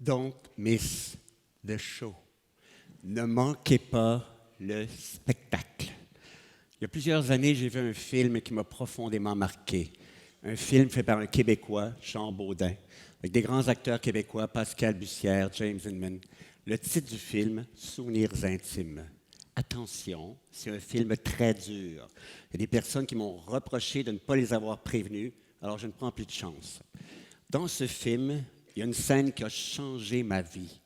Don't miss the show. Ne manquez pas le spectacle. Il y a plusieurs années, j'ai vu un film qui m'a profondément marqué. Un film fait par un Québécois, Jean Baudin, avec des grands acteurs québécois, Pascal Bussière, James Inman. Le titre du film, Souvenirs intimes. Attention, c'est un film très dur. Il y a des personnes qui m'ont reproché de ne pas les avoir prévenus, alors je ne prends plus de chance. Dans ce film, il y a une scène qui a changé ma vie.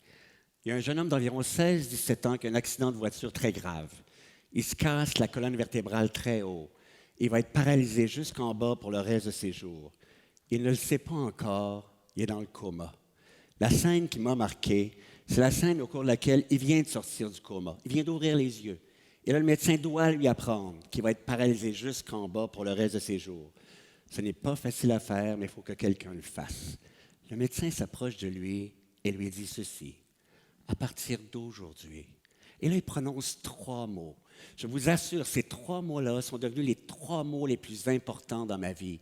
Il y a un jeune homme d'environ 16-17 ans qui a un accident de voiture très grave. Il se casse la colonne vertébrale très haut. Il va être paralysé jusqu'en bas pour le reste de ses jours. Il ne le sait pas encore, il est dans le coma. La scène qui m'a marqué, c'est la scène au cours de laquelle il vient de sortir du coma. Il vient d'ouvrir les yeux. Et là, le médecin doit lui apprendre qu'il va être paralysé jusqu'en bas pour le reste de ses jours. Ce n'est pas facile à faire, mais il faut que quelqu'un le fasse. Le médecin s'approche de lui et lui dit ceci. À partir d'aujourd'hui. Et là, il prononce 3 mots. Je vous assure, ces 3 mots-là sont devenus les 3 mots les plus importants dans ma vie.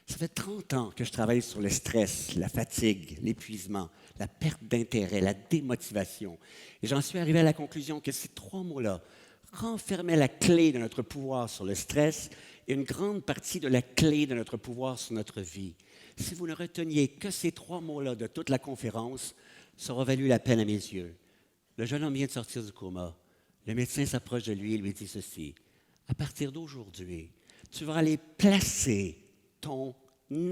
Ça fait 30 ans que je travaille sur le stress, la fatigue, l'épuisement, la perte d'intérêt, la démotivation. Et j'en suis arrivé à la conclusion que ces 3 mots-là renfermaient la clé de notre pouvoir sur le stress et une grande partie de la clé de notre pouvoir sur notre vie. Si vous ne reteniez que ces 3 mots-là de toute la conférence, ça aura valu la peine à mes yeux. Le jeune homme vient de sortir du coma. Le médecin s'approche de lui et lui dit ceci. À partir d'aujourd'hui, tu vas aller placer ton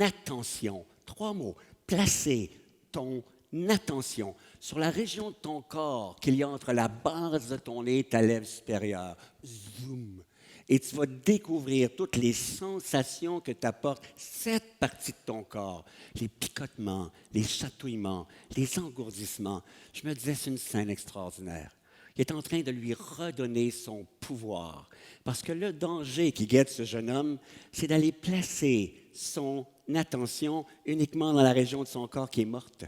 attention, 3 mots, placer ton attention sur la région de ton corps qu'il y a entre la base de ton nez et ta lèvre supérieure. Zoom! Et tu vas découvrir toutes les sensations que t'apporte cette partie de ton corps. Les picotements, les chatouillements, les engourdissements. Je me disais, c'est une scène extraordinaire. Il est en train de lui redonner son pouvoir. Parce que le danger qui guette ce jeune homme, c'est d'aller placer son attention uniquement dans la région de son corps qui est morte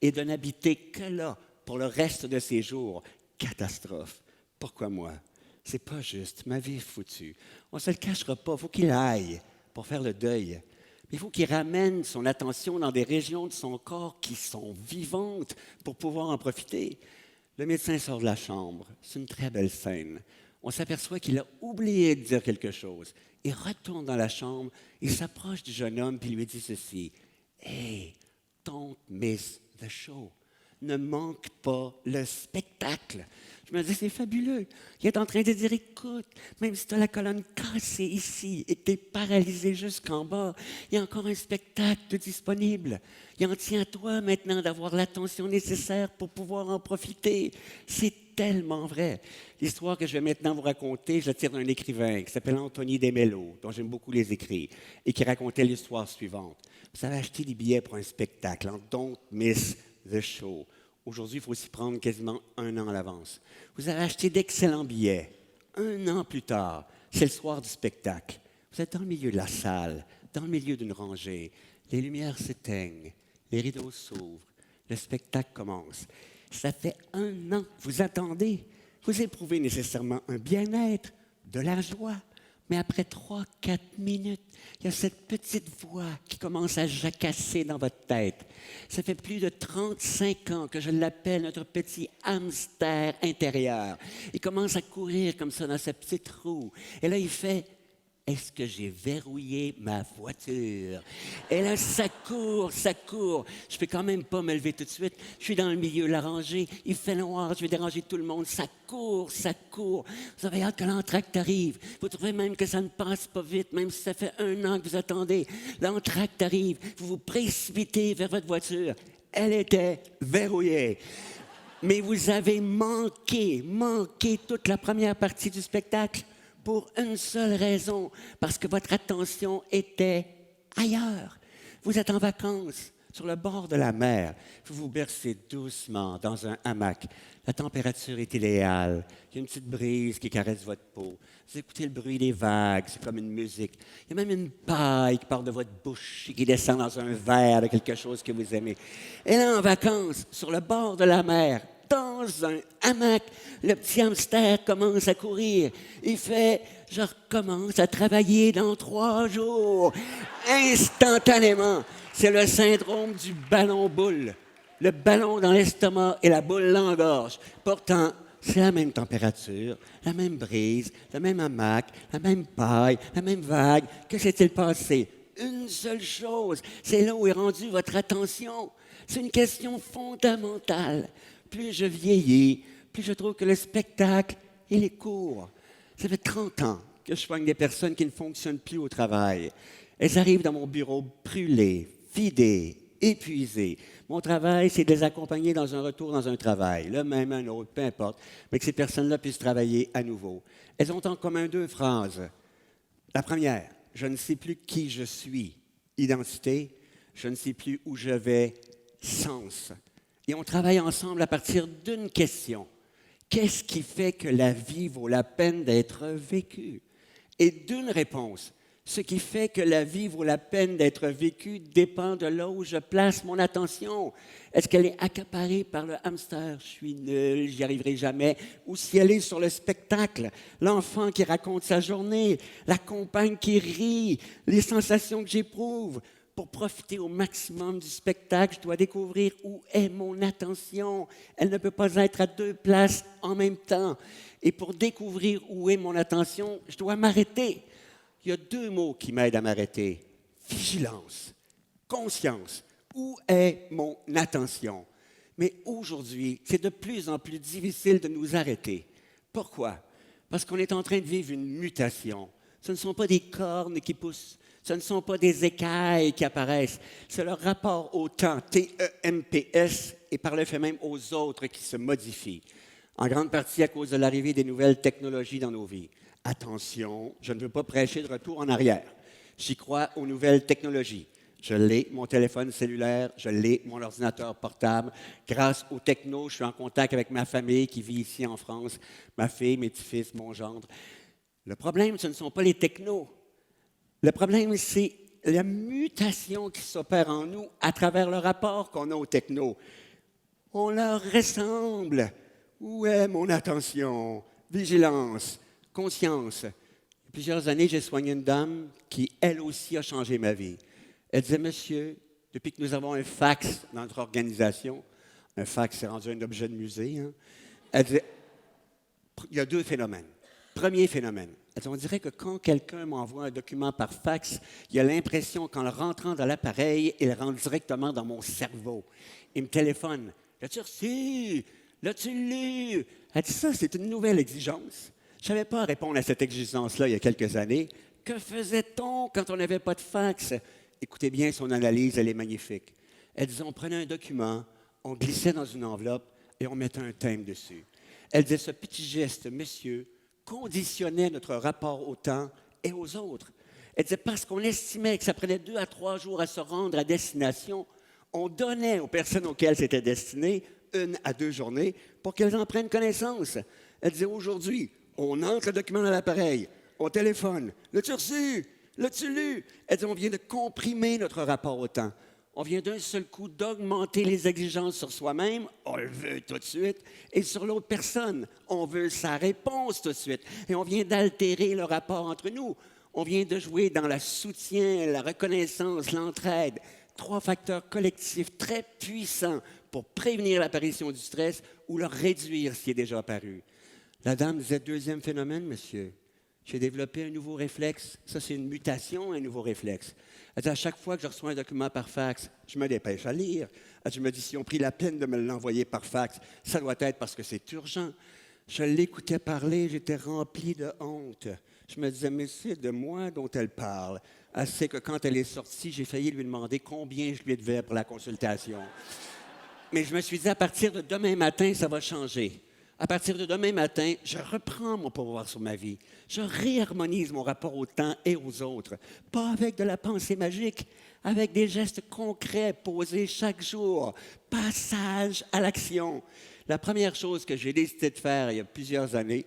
et de n'habiter que là pour le reste de ses jours. Catastrophe. Pourquoi moi? C'est pas juste. Ma vie est foutue. On ne se le cachera pas. Il faut qu'il aille pour faire le deuil. Mais il faut qu'il ramène son attention dans des régions de son corps qui sont vivantes pour pouvoir en profiter. Le médecin sort de la chambre. C'est une très belle scène. On s'aperçoit qu'il a oublié de dire quelque chose. Il retourne dans la chambre, il s'approche du jeune homme et lui dit ceci. « Hey, don't miss the show. » Ne manque pas le spectacle. Je me dis, c'est fabuleux. Il est en train de dire, écoute, même si tu as la colonne cassée ici et que tu es paralysé jusqu'en bas, il y a encore un spectacle disponible. Il en tient à toi maintenant d'avoir l'attention nécessaire pour pouvoir en profiter. C'est tellement vrai. L'histoire que je vais maintenant vous raconter, je la tire d'un écrivain qui s'appelle Anthony Desmello, dont j'aime beaucoup les écrits, et qui racontait l'histoire suivante. Vous avez acheté des billets pour un spectacle, hein? Don't miss the show. Aujourd'hui, il faut s'y prendre quasiment 1 an à l'avance. Vous avez acheté d'excellents billets. 1 an plus tard, c'est le soir du spectacle. Vous êtes dans le milieu de la salle, dans le milieu d'une rangée. Les lumières s'éteignent, les rideaux s'ouvrent, le spectacle commence. Ça fait 1 an que vous attendez. Vous éprouvez nécessairement un bien-être, de la joie. Mais après 3-4 minutes, il y a cette petite voix qui commence à jacasser dans votre tête. Ça fait plus de 35 ans que je l'appelle notre petit hamster intérieur. Il commence à courir comme ça dans sa petite roue. Et là, il fait « Est-ce que j'ai verrouillé ma voiture? » Et là, ça court, ça court. Je ne peux quand même pas me lever tout de suite. Je suis dans le milieu de la rangée. Il fait noir, je vais déranger tout le monde. Ça court, ça court. Vous avez hâte que l'entracte arrive. Vous trouvez même que ça ne passe pas vite, même si ça fait 1 an que vous attendez. L'entracte arrive. Vous vous précipitez vers votre voiture. Elle était verrouillée. Mais vous avez manqué toute la première partie du spectacle. Pour une seule raison, parce que votre attention était ailleurs. Vous êtes en vacances, sur le bord de la mer. Vous vous bercez doucement dans un hamac. La température est idéale. Il y a une petite brise qui caresse votre peau. Vous écoutez le bruit des vagues, c'est comme une musique. Il y a même une paille qui part de votre bouche et qui descend dans un verre de quelque chose que vous aimez. Et là, en vacances, sur le bord de la mer, dans un hamac, le petit hamster commence à courir. Il fait « Je recommence à travailler dans 3 jours. » Instantanément, c'est le syndrome du ballon boule. le ballon dans l'estomac et la boule dans la gorge. Pourtant, c'est la même température, la même brise, le même hamac, la même paille, la même vague. Que s'est-il passé? Une seule chose, c'est là où est rendue votre attention. C'est une question fondamentale. Plus je vieillis, plus je trouve que le spectacle, il est court. Ça fait 30 ans que je soigne des personnes qui ne fonctionnent plus au travail. Elles arrivent dans mon bureau brûlées, vidées, épuisées. Mon travail, c'est de les accompagner dans un retour dans un travail, le même, un autre, peu importe, mais que ces personnes-là puissent travailler à nouveau. Elles ont en commun 2 phrases. La première, je ne sais plus qui je suis, identité, je ne sais plus où je vais, sens. Et on travaille ensemble à partir d'une question. Qu'est-ce qui fait que la vie vaut la peine d'être vécue? Et d'une réponse. Ce qui fait que la vie vaut la peine d'être vécue dépend de là où je place mon attention. Est-ce qu'elle est accaparée par le hamster? Je suis nul, j'y arriverai jamais. Ou si elle est sur le spectacle, l'enfant qui raconte sa journée, la compagne qui rit, les sensations que j'éprouve. Pour profiter au maximum du spectacle, je dois découvrir où est mon attention. Elle ne peut pas être à 2 places en même temps. Et pour découvrir où est mon attention, je dois m'arrêter. Il y a 2 mots qui m'aident à m'arrêter. Vigilance, conscience. Où est mon attention? Mais aujourd'hui, c'est de plus en plus difficile de nous arrêter. Pourquoi? Parce qu'on est en train de vivre une mutation. Ce ne sont pas des cornes qui poussent. Ce ne sont pas des écailles qui apparaissent. C'est le rapport au temps, T-E-M-P-S, et par le fait même aux autres qui se modifie. En grande partie à cause de l'arrivée des nouvelles technologies dans nos vies. Attention, je ne veux pas prêcher de retour en arrière. J'y crois aux nouvelles technologies. Je l'ai, mon téléphone cellulaire, je l'ai, mon ordinateur portable. Grâce aux technos, je suis en contact avec ma famille qui vit ici en France, ma fille, mes petits-fils, mon gendre. Le problème, ce ne sont pas les technos. Le problème, c'est la mutation qui s'opère en nous à travers le rapport qu'on a aux technos. On leur ressemble. Où est mon attention? Vigilance. Conscience. Il y a plusieurs années, j'ai soigné une dame qui, elle aussi, a changé ma vie. Elle disait, monsieur, depuis que nous avons un fax dans notre organisation, un fax s'est rendu un objet de musée, hein, elle disait, il y a 2 phénomènes. Premier phénomène, elle dit, on dirait que quand quelqu'un m'envoie un document par fax, il a l'impression qu'en le rentrant dans l'appareil, il rentre directement dans mon cerveau. Il me téléphone. L'as-tu reçu? L'as-tu lu? Elle dit, ça, c'est une nouvelle exigence. Je ne savais pas répondre à cette exigence-là il y a quelques années. Que faisait-on quand on n'avait pas de fax? Écoutez bien son analyse, elle est magnifique. Elle disait, on prenait un document, on glissait dans une enveloppe et on mettait un thème dessus. Elle disait, ce petit geste, monsieur, conditionnait notre rapport au temps et aux autres. Elle disait, parce qu'on estimait que ça prenait 2 à 3 jours à se rendre à destination, on donnait aux personnes auxquelles c'était destiné 1 à 2 journées pour qu'elles en prennent connaissance. Elle disait, aujourd'hui, on entre le document dans l'appareil, on téléphone. L'as-tu reçu? L'as-tu lu? Elle dit, on vient de comprimer notre rapport au temps. On vient d'un seul coup d'augmenter les exigences sur soi-même, on le veut tout de suite, et sur l'autre personne, on veut sa réponse tout de suite. Et on vient d'altérer le rapport entre nous. On vient de jouer dans le soutien, la reconnaissance, l'entraide. 3 facteurs collectifs très puissants pour prévenir l'apparition du stress ou le réduire s'il est déjà apparu. La dame disait, 2e phénomène, monsieur. J'ai développé un nouveau réflexe. Ça, c'est une mutation, un nouveau réflexe. Elle dit, à chaque fois que je reçois un document par fax, je me dépêche à lire. Je me dis, si on pris la peine de me l'envoyer par fax, ça doit être parce que c'est urgent. Je l'écoutais parler, j'étais rempli de honte. Je me disais, mais c'est de moi dont elle parle. Elle sait que quand elle est sortie, j'ai failli lui demander combien je lui devais pour la consultation. Mais je me suis dit, à partir de demain matin, ça va changer. À partir de demain matin, je reprends mon pouvoir sur ma vie. Je réharmonise mon rapport au temps et aux autres. Pas avec de la pensée magique, avec des gestes concrets posés chaque jour. Passage à l'action. La première chose que j'ai décidé de faire il y a plusieurs années,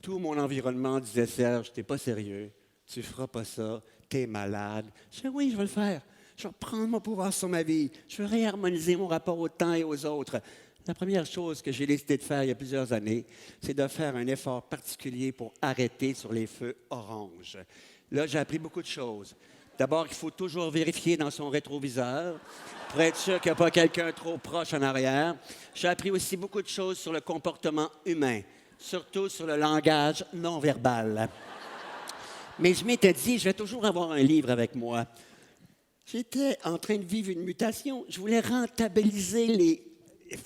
tout mon environnement disait, Serge, t'es pas sérieux, tu feras pas ça, t'es malade. Je dis, oui, je vais le faire. Je vais reprendre mon pouvoir sur ma vie. Je vais réharmoniser mon rapport au temps et aux autres. La première chose que j'ai décidé de faire il y a plusieurs années, c'est de faire un effort particulier pour arrêter sur les feux oranges. Là, j'ai appris beaucoup de choses. D'abord, il faut toujours vérifier dans son rétroviseur pour être sûr qu'il n'y a pas quelqu'un trop proche en arrière. J'ai appris aussi beaucoup de choses sur le comportement humain, surtout sur le langage non verbal. Mais je m'étais dit, je vais toujours avoir un livre avec moi. J'étais en train de vivre une mutation. Je voulais rentabiliser les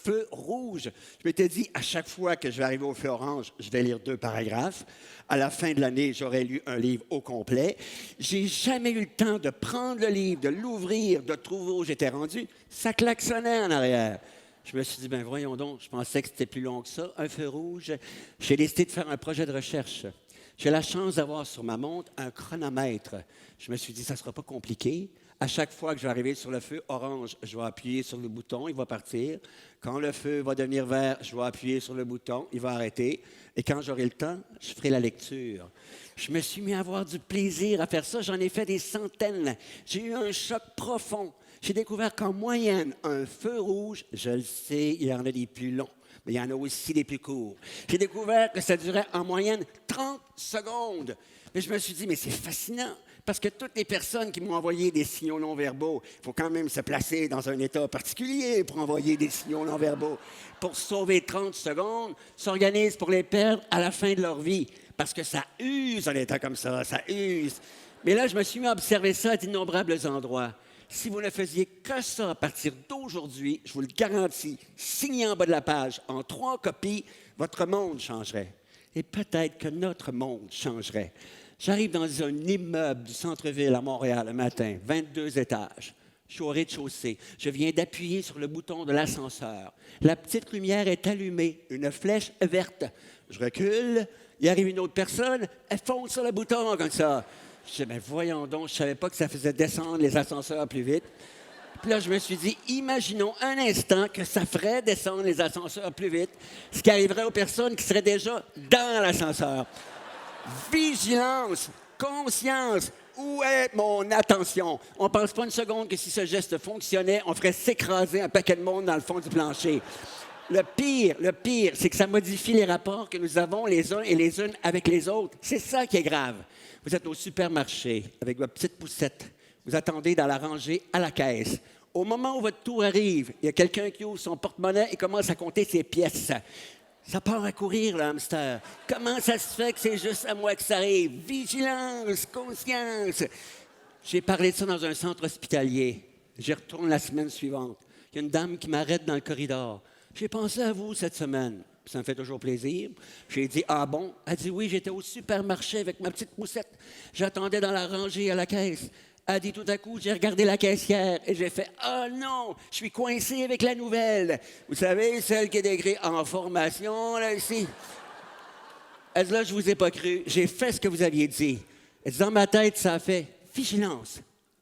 feux rouges. Je m'étais dit, à chaque fois que je vais arriver au feu orange, je vais lire 2 paragraphes. À la fin de l'année, j'aurais lu un livre au complet. J'ai jamais eu le temps de prendre le livre, de l'ouvrir, de trouver où j'étais rendu. Ça klaxonnait en arrière. Je me suis dit, ben voyons donc, je pensais que c'était plus long que ça, un feu rouge. J'ai décidé de faire un projet de recherche. J'ai la chance d'avoir sur ma montre un chronomètre. Je me suis dit, ça ne sera pas compliqué. À chaque fois que je vais arriver sur le feu orange, je vais appuyer sur le bouton, il va partir. Quand le feu va devenir vert, je vais appuyer sur le bouton, il va arrêter. Et quand j'aurai le temps, je ferai la lecture. Je me suis mis à avoir du plaisir à faire ça. J'en ai fait des centaines. J'ai eu un choc profond. J'ai découvert qu'en moyenne, un feu rouge, je le sais, il y en a des plus longs, mais il y en a aussi des plus courts. J'ai découvert que ça durait en moyenne 30 secondes. Mais je me suis dit, mais c'est fascinant. Parce que toutes les personnes qui m'ont envoyé des signaux non-verbaux, il faut quand même se placer dans un état particulier pour envoyer des signaux non-verbaux. Pour sauver 30 secondes, s'organisent pour les perdre à la fin de leur vie. Parce que ça use un état comme ça use. Mais là, je me suis mis à observer ça à d'innombrables endroits. Si vous ne faisiez que ça à partir d'aujourd'hui, je vous le garantis, signez en bas de la page, en 3 copies, votre monde changerait. Et peut-être que notre monde changerait. J'arrive dans un immeuble du centre-ville à Montréal le matin, 22 étages. Je suis au rez-de-chaussée. Je viens d'appuyer sur le bouton de l'ascenseur. La petite lumière est allumée, une flèche verte. Je recule, il arrive une autre personne, elle fonce sur le bouton comme ça. Je dis, mais voyons donc, je ne savais pas que ça faisait descendre les ascenseurs plus vite. Puis là, je me suis dit, imaginons un instant que ça ferait descendre les ascenseurs plus vite, ce qui arriverait aux personnes qui seraient déjà dans l'ascenseur. Vigilance, conscience, où est mon attention? On ne pense pas une seconde que si ce geste fonctionnait, on ferait s'écraser un paquet de monde dans le fond du plancher. Le pire, c'est que ça modifie les rapports que nous avons les uns et les unes avec les autres. C'est ça qui est grave. Vous êtes au supermarché avec votre petite poussette. Vous attendez dans la rangée à la caisse. Au moment où votre tour arrive, il y a quelqu'un qui ouvre son porte-monnaie et commence à compter ses pièces. Ça part à courir, le hamster. Comment ça se fait que c'est juste à moi que ça arrive? Vigilance, conscience. J'ai parlé de ça dans un centre hospitalier. J'y retourne la semaine suivante. Il y a une dame qui m'arrête dans le corridor. J'ai pensé à vous cette semaine. Ça me fait toujours plaisir. J'ai dit, ah bon? Elle dit, oui, j'étais au supermarché avec ma petite poussette. J'attendais dans la rangée à la caisse. Elle dit, tout à coup, j'ai regardé la caissière et j'ai fait, ah non, je suis coincé avec la nouvelle. Vous savez, celle qui est écrite en formation, là, ici. Elle dit, là, je vous ai pas cru. J'ai fait ce que vous aviez dit. Elle dit, dans ma tête, ça a fait vigilance,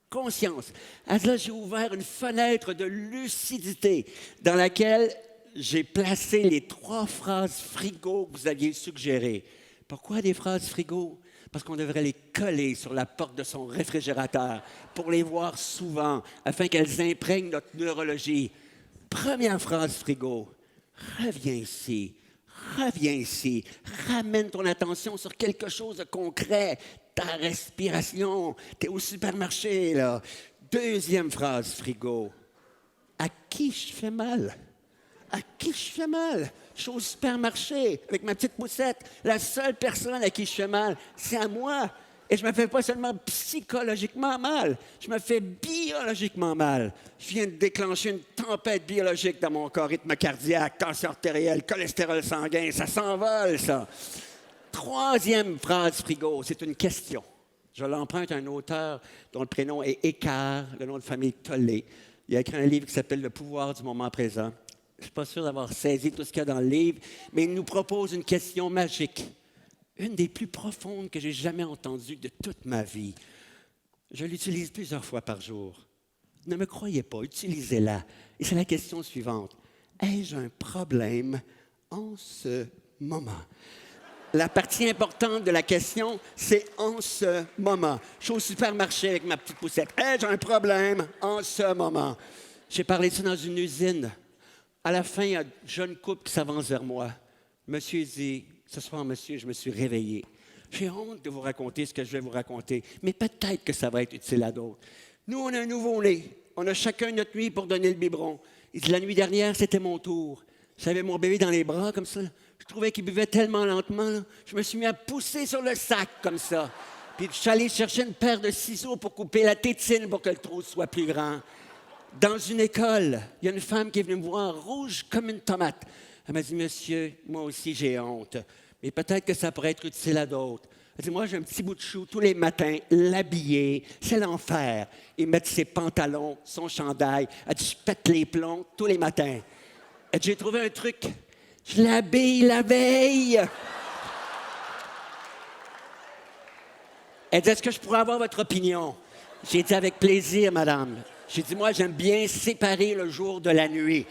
conscience. Elle dit, là, j'ai ouvert une fenêtre de lucidité dans laquelle j'ai placé les 3 phrases frigo que vous aviez suggérées. Pourquoi des phrases frigo? Parce qu'on devrait les coller sur la porte de son réfrigérateur pour les voir souvent, afin qu'elles imprègnent notre neurologie. Première phrase frigo. Reviens ici. Reviens ici. Ramène ton attention sur quelque chose de concret. Ta respiration. Tu es au supermarché, là. Deuxième phrase frigo. À qui je fais mal? À qui je fais mal? Je suis au supermarché avec ma petite poussette. La seule personne à qui je fais mal, c'est à moi. Et je ne me fais pas seulement psychologiquement mal, je me fais biologiquement mal. Je viens de déclencher une tempête biologique dans mon corps, rythme cardiaque, tension artérielle, cholestérol sanguin, ça s'envole, ça. Troisième phrase frigo, c'est une question. Je l'emprunte à un auteur dont le prénom est Écart, le nom de famille Tollé. Il a écrit un livre qui s'appelle « Le pouvoir du moment présent ». Je ne suis pas sûr d'avoir saisi tout ce qu'il y a dans le livre, mais il nous propose une question magique, une des plus profondes que j'ai jamais entendues de toute ma vie. Je l'utilise plusieurs fois par jour. Ne me croyez pas, utilisez-la. Et c'est la question suivante. Ai-je un problème en ce moment? La partie importante de la question, c'est en ce moment. Je suis au supermarché avec ma petite poussette. Ai-je un problème en ce moment? J'ai parlé de ça dans une usine. À la fin, il y a un jeune couple qui s'avance vers moi. Monsieur dit, ce soir, monsieur, je me suis réveillé. J'ai honte de vous raconter ce que je vais vous raconter, mais peut-être que ça va être utile à d'autres. Nous, on a un nouveau-né. On a chacun notre nuit pour donner le biberon. Il dit, la nuit dernière, c'était mon tour. J'avais mon bébé dans les bras, comme ça. Je trouvais qu'il buvait tellement lentement. Là. Je me suis mis à pousser sur le sac, comme ça. Puis je suis allé chercher une paire de ciseaux pour couper la tétine pour que le trou soit plus grand. Dans une école, il y a une femme qui est venue me voir, rouge comme une tomate. Elle m'a dit, monsieur, moi aussi j'ai honte, mais peut-être que ça pourrait être utile à d'autres. Elle dit, moi j'ai un petit bout de chou tous les matins, l'habiller, c'est l'enfer. Et mettre ses pantalons, son chandail. Elle dit, je pète les plombs tous les matins. Elle dit, j'ai trouvé un truc, je l'habille la veille. Elle dit, est-ce que je pourrais avoir votre opinion? J'ai dit, avec plaisir, madame. J'ai dit, moi, j'aime bien séparer le jour de la nuit.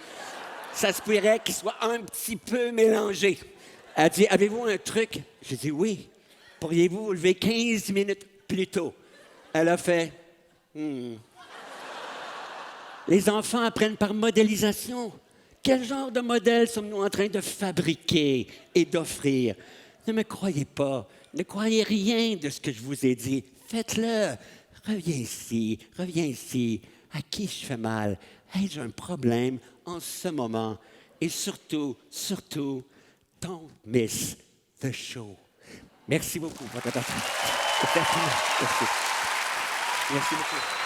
Ça se pourrait qu'il soit un petit peu mélangé. Elle dit, avez-vous un truc? J'ai dit, oui. Pourriez-vous vous lever 15 minutes plus tôt? Elle a fait, Les enfants apprennent par modélisation. Quel genre de modèle sommes-nous en train de fabriquer et d'offrir? Ne me croyez pas. Ne croyez rien de ce que je vous ai dit. Faites-le. Reviens ici. Reviens ici. À qui je fais mal? Ai-je un problème en ce moment? Et surtout, don't miss the show. Merci beaucoup pour votre attention. Merci beaucoup.